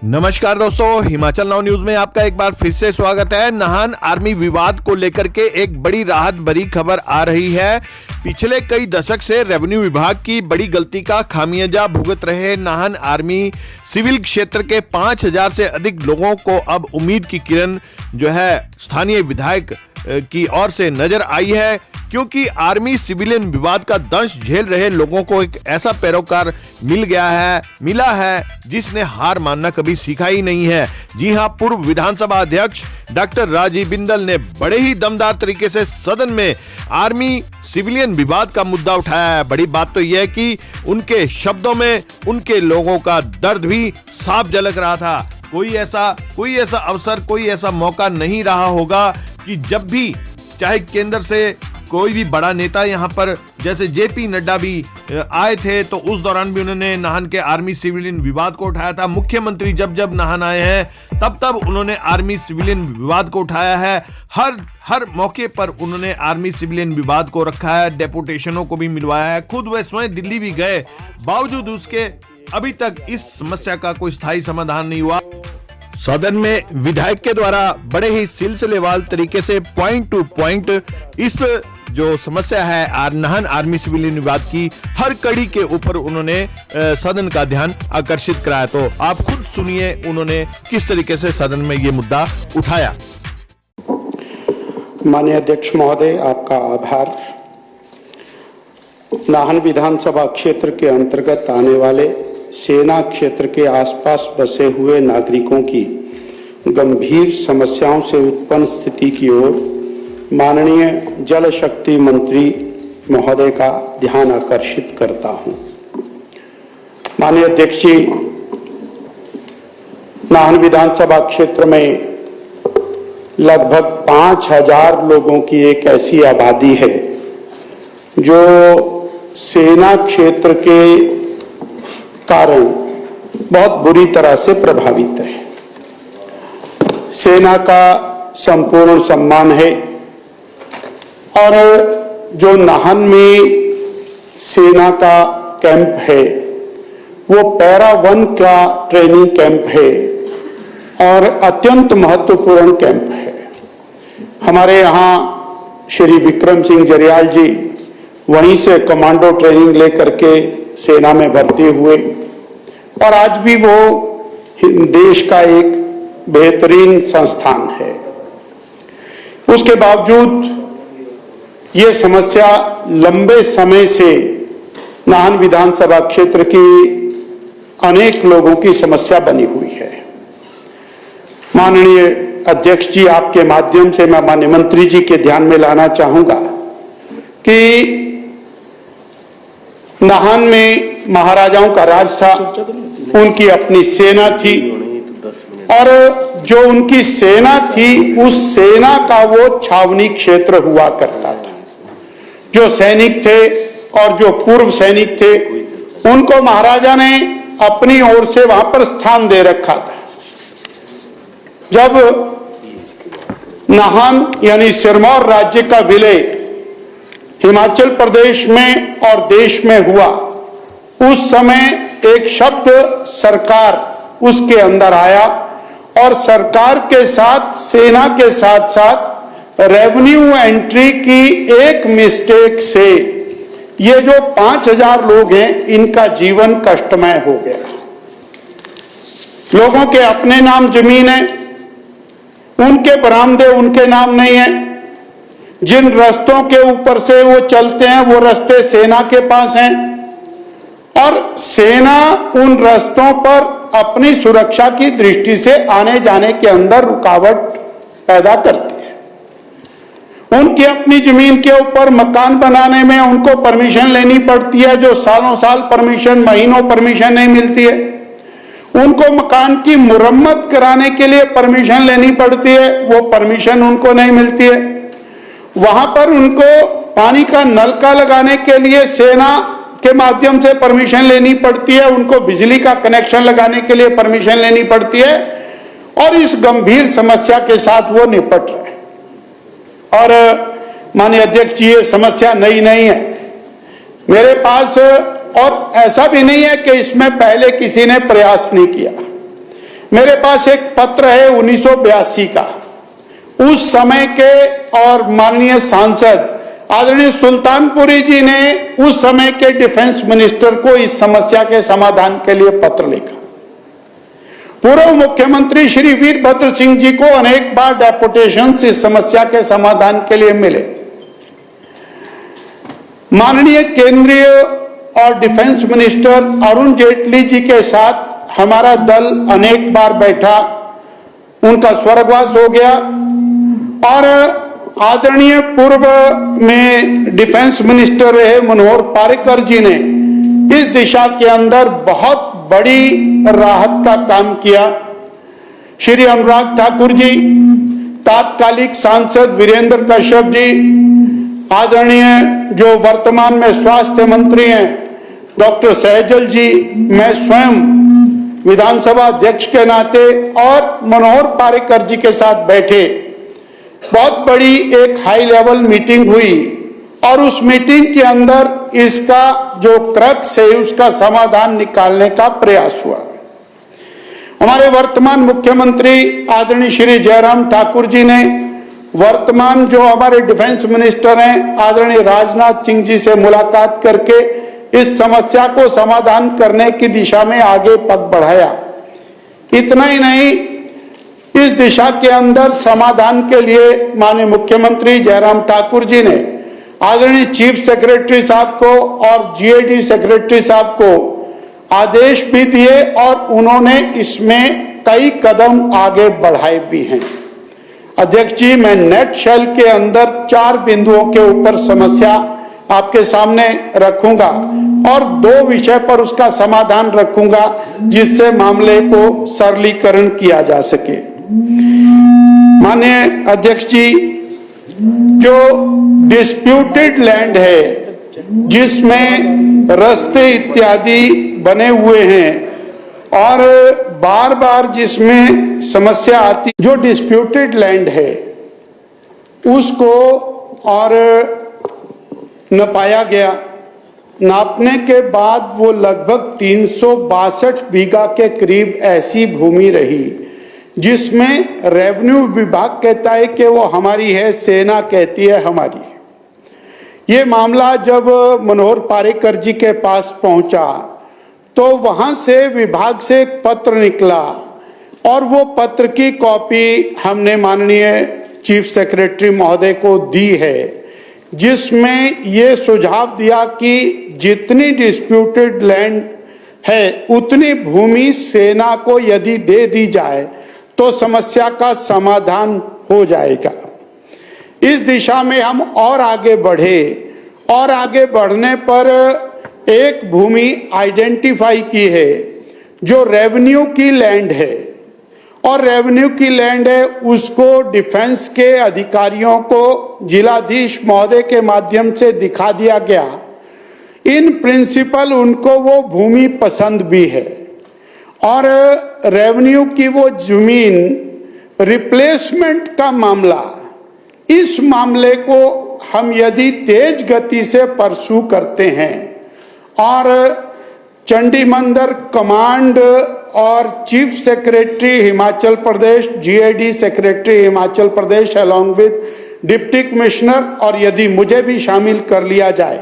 नमस्कार दोस्तों, Himachal now news में आपका एक बार फिर से स्वागत है। नाहन आर्मी विवाद को लेकर के एक बड़ी राहत भरी खबर आ रही है। पिछले कई दशक से रेवेन्यू विभाग की बड़ी गलती का खामियाजा भुगत रहे नाहन आर्मी सिविल क्षेत्र के 5000 से अधिक लोगों को अब उम्मीद की किरण जो है स्थानीय विधायक की ओर से नजर आई है, क्योंकि आर्मी सिविलियन विवाद का दंश झेल रहे लोगों को एक ऐसा पैरोकार मिला है जिसने हार मानना कभी सीखा ही नहीं है। जी हां, पूर्व विधानसभा अध्यक्ष डॉक्टर राजीव बिंदल ने बड़े ही दमदार तरीके से सदन में आर्मी सिविलियन विवाद का मुद्दा उठाया है। बड़ी बात तो यह है कि उनके शब्दों में उनके लोगों का दर्द भी साफ झलक रहा था। कोई ऐसा अवसर, कोई ऐसा मौका नहीं रहा होगा कि जब भी चाहे केंद्र से कोई भी बड़ा नेता यहाँ पर जैसे जेपी नड्डा भी आए थे तो उस दौरान भी उन्होंने नाहन के आर्मी सिविलियन विवाद को उठाया था। मुख्यमंत्री जब नाहन आए हैं तब उन्होंने आर्मी सिविलियन विवाद को उठाया है। हर मौके पर उन्होंने आर्मी सिविलियन विवाद को रखा है, डेपुटेशनों को भी मिलवाया है, खुद वे स्वयं दिल्ली भी गए। बावजूद उसके अभी तक इस समस्या का कोई स्थायी समाधान नहीं हुआ। सदन में विधायक के द्वारा बड़े ही सिलसिलेवार तरीके से पॉइंट टू पॉइंट इस जो समस्या है नाहन आर्मी सिविलियन विवाद की हर कड़ी के ऊपर उन्होंने सदन का ध्यान आकर्षित कराया। तो आप खुद सुनिए उन्होंने किस तरीके से सदन में ये मुद्दा उठाया। माननीय अध्यक्ष महोदय, आपका आभार। नाहन विधानसभा क्षेत्र के अंतर्गत आने वाले सेना क्षेत्र के आसपास बसे हुए नागरिकों की गंभीर समस्याओं से उत्पन्न स्थिति की ओर माननीय जल शक्ति मंत्री महोदय का ध्यान आकर्षित करता हूं। माननीय अध्यक्ष जी, नाहन विधानसभा क्षेत्र में लगभग 5000 लोगों की एक ऐसी आबादी है जो सेना क्षेत्र के कारण बहुत बुरी तरह से प्रभावित है। सेना का संपूर्ण सम्मान है और जो नाहन में सेना का कैंप है वो पैरा 1 का ट्रेनिंग कैंप है और अत्यंत महत्वपूर्ण कैंप है। हमारे यहाँ श्री विक्रम सिंह जरियाल जी वहीं से कमांडो ट्रेनिंग लेकर के सेना में भर्ती हुए और आज भी वो देश का एक बेहतरीन संस्थान है। उसके बावजूद ये समस्या लंबे समय से नाहन विधानसभा क्षेत्र की अनेक लोगों की समस्या बनी हुई है। माननीय अध्यक्ष जी, आपके माध्यम से मैं माननीय मंत्री जी के ध्यान में लाना चाहूंगा कि नाहन में महाराजाओं का राज था, उनकी अपनी सेना थी और जो उनकी सेना थी उस सेना का वो छावनी क्षेत्र हुआ करता था। जो सैनिक थे और जो पूर्व सैनिक थे उनको महाराजा ने अपनी ओर से वहां पर स्थान दे रखा था। जब नाहन यानी सिरमौर राज्य का विलय हिमाचल प्रदेश में और देश में हुआ, उस समय एक शब्द सरकार उसके अंदर आया और सरकार के साथ सेना के साथ साथ रेवेन्यू एंट्री की एक मिस्टेक से ये जो 5000 लोग हैं इनका जीवन कष्टमय हो गया। लोगों के अपने नाम जमीन है, उनके बरामदे उनके नाम नहीं है। जिन रास्तों के ऊपर से वो चलते हैं वो रास्ते सेना के पास हैं और सेना उन रास्तों पर अपनी सुरक्षा की दृष्टि से आने जाने के अंदर रुकावट पैदा करती है। उनकी अपनी जमीन के ऊपर मकान बनाने में उनको परमिशन लेनी पड़ती है, जो सालों साल परमिशन, महीनों परमिशन नहीं मिलती है। उनको मकान की मुरम्मत कराने के लिए परमिशन लेनी पड़ती है, वो परमिशन उनको नहीं मिलती है। वहां पर उनको पानी का नलका लगाने के लिए सेना के माध्यम से परमिशन लेनी पड़ती है, उनको बिजली का कनेक्शन लगाने के लिए परमिशन लेनी पड़ती है और इस गंभीर समस्या के साथ वो निपट रहे। और माननीय अध्यक्ष जी, ये समस्या नई नहीं है मेरे पास और ऐसा भी नहीं है कि इसमें पहले किसी ने प्रयास नहीं किया। मेरे पास एक पत्र है 1982 का, उस समय के और माननीय सांसद आदरणीय सुल्तानपुरी जी ने उस समय के डिफेंस मिनिस्टर को इस समस्या के समाधान के लिए पत्र लिखा। पूर्व मुख्यमंत्री श्री वीरभद्र सिंह जी को अनेक बार डेपुटेशंस इस समस्या के समाधान के लिए मिले। माननीय केंद्रीय और डिफेंस मिनिस्टर अरुण जेटली जी के साथ हमारा दल अनेक बार बैठा, उनका स्वर्गवास हो गया, और आदरणीय पूर्व में डिफेंस मिनिस्टर रहे मनोहर पारिकर जी ने इस दिशा के अंदर बहुत बड़ी राहत का काम किया। श्री अनुराग ठाकुर जी, तात्कालिक सांसद वीरेंद्र कश्यप जी, आदरणीय जो वर्तमान में स्वास्थ्य मंत्री हैं डॉक्टर सहजल जी, मैं स्वयं विधानसभा अध्यक्ष के नाते और मनोहर पारिकर जी के साथ बैठे, बहुत बड़ी एक हाई लेवल मीटिंग हुई और उस मीटिंग के अंदर इसका जो क्रक्स है उसका समाधान निकालने का प्रयास हुआ। हमारे वर्तमान मुख्यमंत्री आदरणीय श्री जयराम ठाकुर जी ने वर्तमान जो हमारे डिफेंस मिनिस्टर हैं आदरणीय राजनाथ सिंह जी से मुलाकात करके इस समस्या को समाधान करने की दिशा में आगे पग बढ़ाया। इतना ही नहीं, इस दिशा के अंदर समाधान के लिए माननीय मुख्यमंत्री जयराम ठाकुर जी ने आदरणीय चीफ सेक्रेटरी साहब को और जीएडी सेक्रेटरी साहब को आदेश भी दिए और उन्होंने इसमें कई कदम आगे बढ़ाए भी हैं। अध्यक्ष जी, मैं नेट शेल के अंदर 4 बिंदुओं के ऊपर समस्या आपके सामने रखूंगा और 2 विषय पर उसका समाधान रखूंगा जिससे मामले को सरलीकरण किया जा सके। माननीय अध्यक्ष जी, जो डिस्प्यूटेड लैंड है जिसमें रास्ते इत्यादि बने हुए हैं और बार बार जिसमें समस्या आती, जो डिस्प्यूटेड लैंड है उसको और नपाया गया। नापने के बाद वो लगभग 362 बीघा के करीब ऐसी भूमि रही जिसमें रेवेन्यू विभाग कहता है कि वो हमारी है, सेना कहती है हमारी। ये मामला जब मनोहर पारिकर जी के पास पहुंचा तो वहां से विभाग से एक पत्र निकला और वो पत्र की कॉपी हमने माननीय चीफ सेक्रेटरी महोदय को दी है, जिसमें ये सुझाव दिया कि जितनी डिस्प्यूटेड लैंड है उतनी भूमि सेना को यदि दे दी जाए तो समस्या का समाधान हो जाएगा। इस दिशा में हम और आगे बढ़े और आगे बढ़ने पर एक भूमि आइडेंटिफाई की है जो रेवेन्यू की लैंड है और रेवेन्यू की लैंड है उसको डिफेंस के अधिकारियों को जिलाधीश महोदय के माध्यम से दिखा दिया गया। इन प्रिंसिपल उनको वो भूमि पसंद भी है और रेवेन्यू की वो जमीन रिप्लेसमेंट का मामला, इस मामले को हम यदि तेज गति से परसू करते हैं और चंडी मंदिर कमांड और chief secretary Himachal Pradesh, GAD secretary Himachal Pradesh along with deputy commissioner और यदि मुझे भी शामिल कर लिया जाए,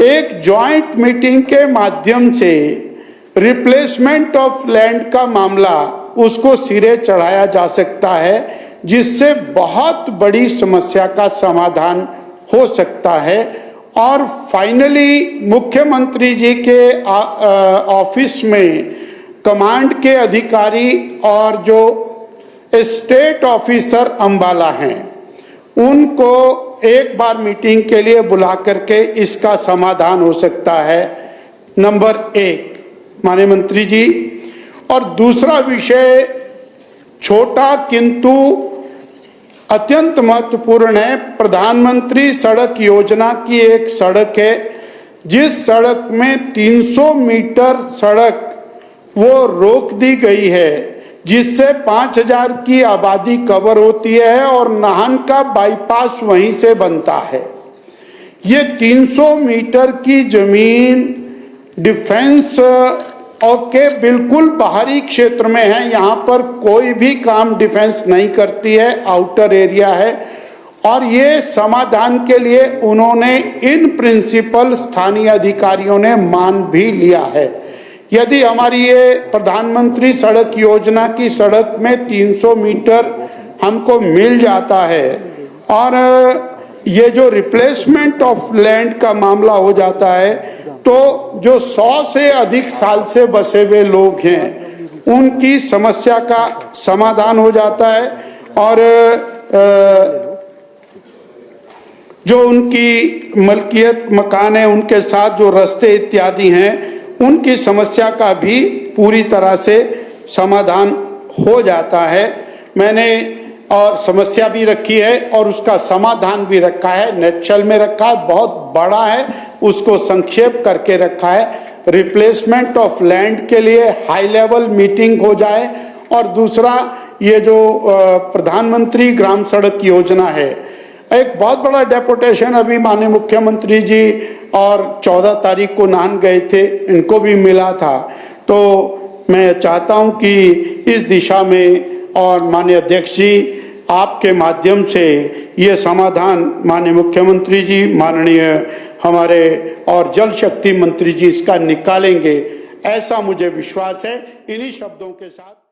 एक जॉइंट मीटिंग के माध्यम से रिप्लेसमेंट ऑफ लैंड का मामला उसको सिरे चढ़ाया जा सकता है, जिससे बहुत बड़ी समस्या का समाधान हो सकता है। और फाइनली मुख्यमंत्री जी के ऑफिस में कमांड के अधिकारी और जो स्टेट ऑफिसर अंबाला हैं उनको एक बार मीटिंग के लिए बुला करके इसका समाधान हो सकता है, नंबर 1 माननीय मंत्री जी। और दूसरा विषय छोटा किंतु अत्यंत महत्वपूर्ण है। प्रधानमंत्री सड़क योजना की एक सड़क है जिस सड़क में 300 मीटर सड़क वो रोक दी गई है, जिससे 5000 की आबादी कवर होती है और नाहन का बाईपास वहीं से बनता है। ये 300 मीटर की जमीन डिफेंस और के बिल्कुल बाहरी क्षेत्र में है, यहाँ पर कोई भी काम डिफेंस नहीं करती है, आउटर एरिया है। और ये समाधान के लिए उन्होंने इन प्रिंसिपल स्थानीय अधिकारियों ने मान भी लिया है। यदि हमारी ये प्रधानमंत्री सड़क योजना की सड़क में 300 मीटर हमको मिल जाता है और ये जो रिप्लेसमेंट ऑफ लैंड का मामला हो जाता है, तो जो 100 से अधिक साल से बसे हुए लोग हैं उनकी समस्या का समाधान हो जाता है और जो उनकी मलकियत मकान है उनके साथ जो रास्ते इत्यादि हैं उनकी समस्या का भी पूरी तरह से समाधान हो जाता है। मैंने और समस्या भी रखी है और उसका समाधान भी रखा है, नेटशल में रखा है, बहुत बड़ा है, उसको संक्षेप करके रखा है। रिप्लेसमेंट ऑफ लैंड के लिए हाई लेवल मीटिंग हो जाए और दूसरा ये जो प्रधानमंत्री ग्राम सड़क योजना है, एक बहुत बड़ा डेपुटेशन अभी माननीय मुख्यमंत्री जी और 14 तारीख को नाहन गए थे, इनको भी मिला था। तो मैं चाहता हूं कि इस दिशा में और माननीय अध्यक्ष जी आपके माध्यम से ये समाधान माननीय मुख्यमंत्री जी, माननीय हमारे और जल शक्ति मंत्री जी इसका निकालेंगे, ऐसा मुझे विश्वास है। इन्हीं शब्दों के साथ